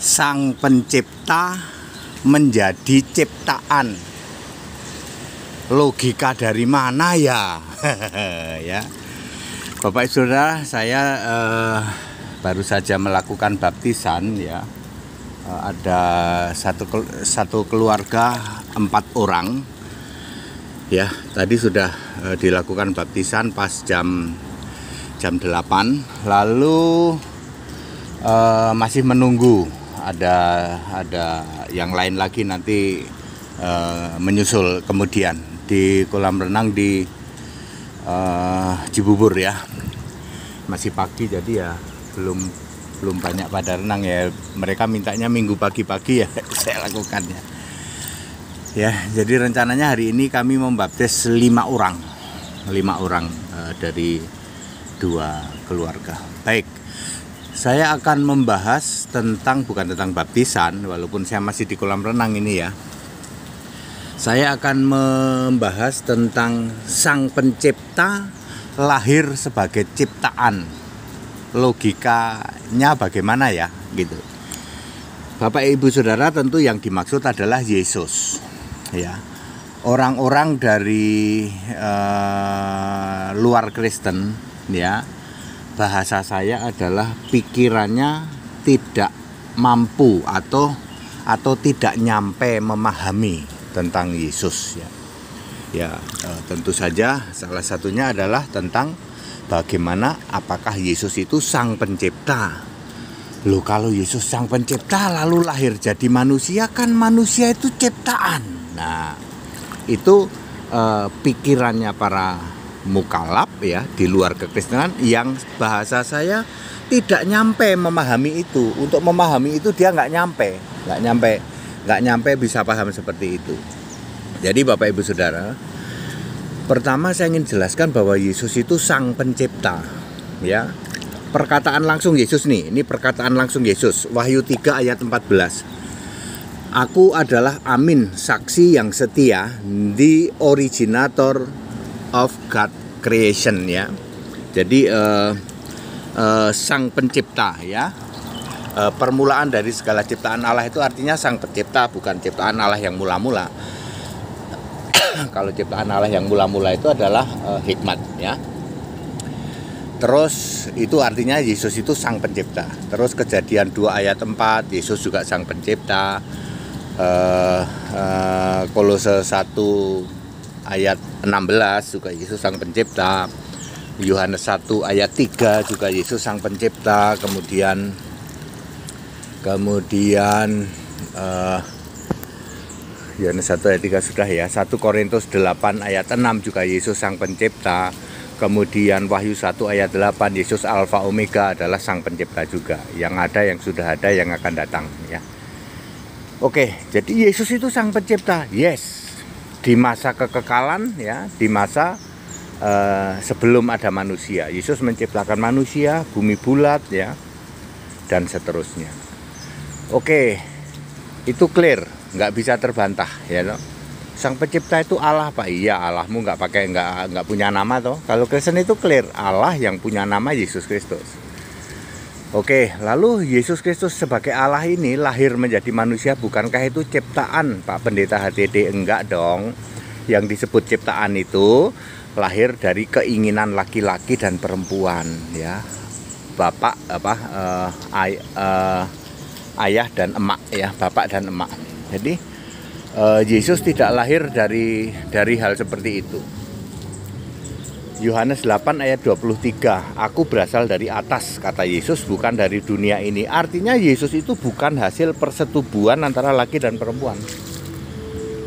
Sang Pencipta menjadi ciptaan. Logika dari mana ya? Ya, Bapak Ibu Saudara, saya baru saja melakukan baptisan ya. Ada satu keluarga 4 orang. Ya, tadi sudah dilakukan baptisan pas jam 8. Lalu masih menunggu ada yang lain lagi nanti menyusul kemudian di kolam renang di Cibubur ya. Masih pagi jadi ya belum banyak pada renang ya. Mereka mintanya minggu pagi-pagi ya saya lakukannya. Ya, jadi rencananya hari ini kami membaptis 5 orang dari 2 keluarga. Baik, saya akan membahas bukan tentang baptisan, walaupun saya masih di kolam renang ini ya. Saya akan membahas tentang Sang Pencipta lahir sebagai ciptaan. Logikanya bagaimana ya, gitu. Bapak Ibu Saudara, tentu yang dimaksud adalah Yesus. Ya, orang-orang dari luar Kristen, ya, bahasa saya adalah pikirannya tidak mampu atau tidak nyampe memahami tentang Yesus. Ya, tentu saja salah satunya adalah tentang bagaimana apakah Yesus itu Sang Pencipta. Loh, kalau Yesus Sang Pencipta lalu lahir jadi manusia, kan manusia itu ciptaan. Nah, itu pikirannya para mukalaf ya di luar kekristenan yang bahasa saya tidak nyampe memahami itu. Untuk memahami itu dia nggak nyampe bisa paham seperti itu. Jadi Bapak Ibu Saudara, pertama saya ingin jelaskan bahwa Yesus itu Sang Pencipta ya. Perkataan langsung Yesus nih, ini perkataan langsung Yesus, Wahyu 3 ayat 14. Aku adalah Amin, saksi yang setia, the originator of God creation ya. Jadi Sang Pencipta ya. Permulaan dari segala ciptaan Allah itu artinya Sang Pencipta, bukan ciptaan Allah yang mula-mula. Kalau ciptaan Allah yang mula-mula itu adalah hikmat ya. Terus itu artinya Yesus itu Sang Pencipta. Terus Kejadian 2 ayat 4, Yesus juga Sang Pencipta. Kolose 1 ayat 16 juga Yesus Sang Pencipta. Yohanes 1 ayat 3 juga Yesus Sang Pencipta. Kemudian Yohanes 1 ayat 3 sudah ya. 1 Korintus 8 ayat 6 juga Yesus Sang Pencipta. Kemudian Wahyu 1 ayat 8, Yesus Alfa Omega adalah Sang Pencipta juga. Yang ada, yang sudah ada, yang akan datang ya. Oke, jadi Yesus itu Sang Pencipta. Yes. Di masa kekekalan ya, di masa sebelum ada manusia, Yesus menciptakan manusia, bumi bulat ya, dan seterusnya. Oke, itu clear, nggak bisa terbantah ya loh. Sang Pencipta itu Allah, Pak. Iya, Allahmu nggak punya nama toh. Kalau Kristen itu clear, Allah yang punya nama Yesus Kristus. Oke, lalu Yesus Kristus sebagai Allah ini lahir menjadi manusia, bukankah itu ciptaan, Pak Pendeta HTD? Enggak dong. Yang disebut ciptaan itu lahir dari keinginan laki-laki dan perempuan ya. Bapak ayah dan emak ya, bapak dan emak. Jadi Yesus tidak lahir dari hal seperti itu. Yohanes 8 ayat 23, aku berasal dari atas, kata Yesus, bukan dari dunia ini. Artinya Yesus itu bukan hasil persetubuhan antara laki dan perempuan.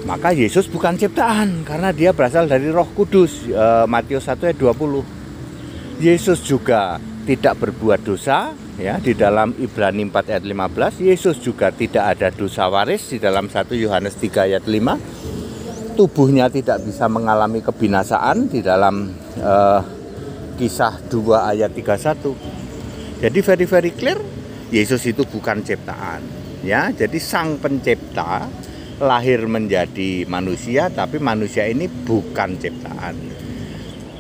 Maka Yesus bukan ciptaan karena dia berasal dari Roh Kudus. Matius 1 ayat 20. Yesus juga tidak berbuat dosa ya, di dalam Ibrani 4 ayat 15. Yesus juga tidak ada dosa waris di dalam 1 Yohanes 3 ayat 5. Tubuhnya tidak bisa mengalami kebinasaan di dalam Kisah 2 ayat 31. Jadi very clear, Yesus itu bukan ciptaan ya. Jadi Sang Pencipta lahir menjadi manusia, tapi manusia ini bukan ciptaan.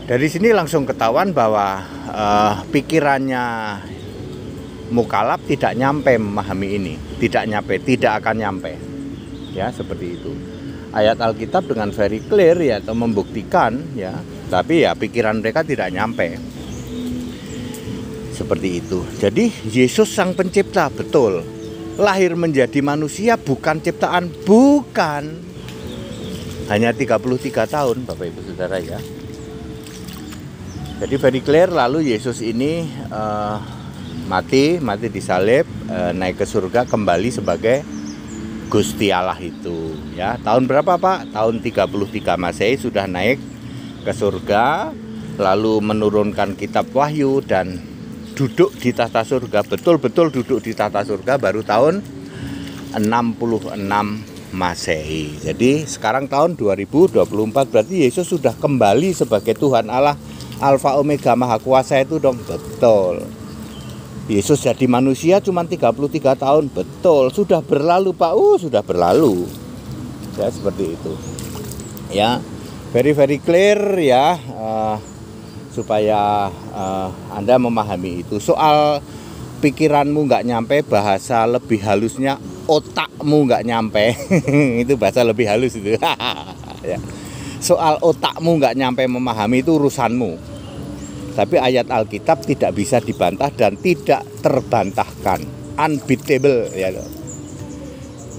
Dari sini langsung ketahuan bahwa pikirannya mukalaf tidak nyampe memahami ini, tidak akan nyampe. Ya, seperti itu. Ayat Alkitab dengan very clear ya, atau membuktikan ya, tapi ya pikiran mereka tidak nyampe. Seperti itu. Jadi Yesus sang pencipta, betul. Lahir menjadi manusia bukan ciptaan, bukan. Hanya 33 tahun Bapak Ibu Saudara ya. Jadi very clear, lalu Yesus ini mati disalib, naik ke surga, kembali sebagai Gusti Allah itu ya. Tahun berapa Pak? Tahun 33 Masehi sudah naik ke surga, lalu menurunkan kitab Wahyu dan duduk di tahta surga, betul-betul duduk di tahta surga baru tahun 66 Masehi. Jadi sekarang tahun 2024, berarti Yesus sudah kembali sebagai Tuhan Allah Alfa Omega Maha Kuasa itu dong, betul. Yesus jadi manusia cuma 33 tahun, betul. Sudah berlalu Pak, sudah berlalu. Ya seperti itu. Ya, very clear ya, supaya Anda memahami itu. Soal pikiranmu nggak nyampe, bahasa lebih halusnya otakmu nggak nyampe. Itu bahasa lebih halus itu. Ya. Soal otakmu nggak nyampe memahami itu urusanmu. Tapi ayat Alkitab tidak bisa dibantah dan tidak terbantahkan, unbeatable ya,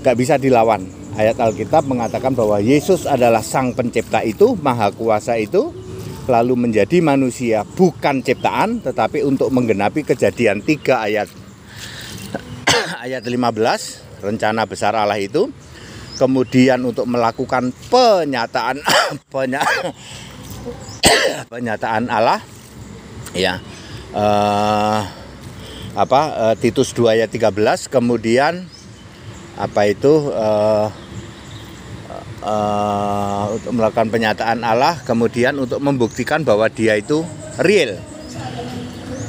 nggak bisa dilawan. Ayat Alkitab mengatakan bahwa Yesus adalah sang pencipta itu, maha kuasa itu, lalu menjadi manusia bukan ciptaan, tetapi untuk menggenapi Kejadian 3 ayat 15, rencana besar Allah itu. Kemudian untuk melakukan penyataan penyataan Allah ya, Titus 2 ayat 13. Kemudian untuk melakukan penyataan Allah, kemudian untuk membuktikan bahwa dia itu real.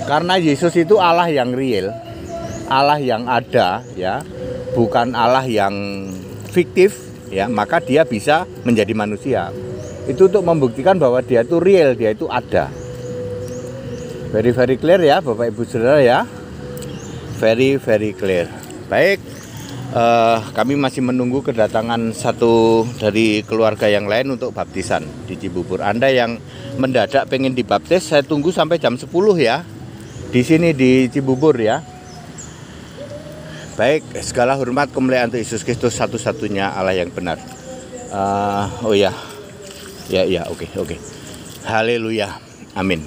Karena Yesus itu Allah yang real, Allah yang ada ya, bukan Allah yang fiktif ya, maka dia bisa menjadi manusia. Itu untuk membuktikan bahwa dia itu real, dia itu ada. Very clear ya Bapak Ibu Saudara ya. Very clear. Baik, kami masih menunggu kedatangan satu dari keluarga yang lain untuk baptisan di Cibubur. Anda yang mendadak pengen dibaptis, saya tunggu sampai jam 10 ya, di sini di Cibubur ya. Baik, segala hormat kemuliaan untuk Yesus Kristus satu-satunya Allah yang benar. Oke. Haleluya. Amin.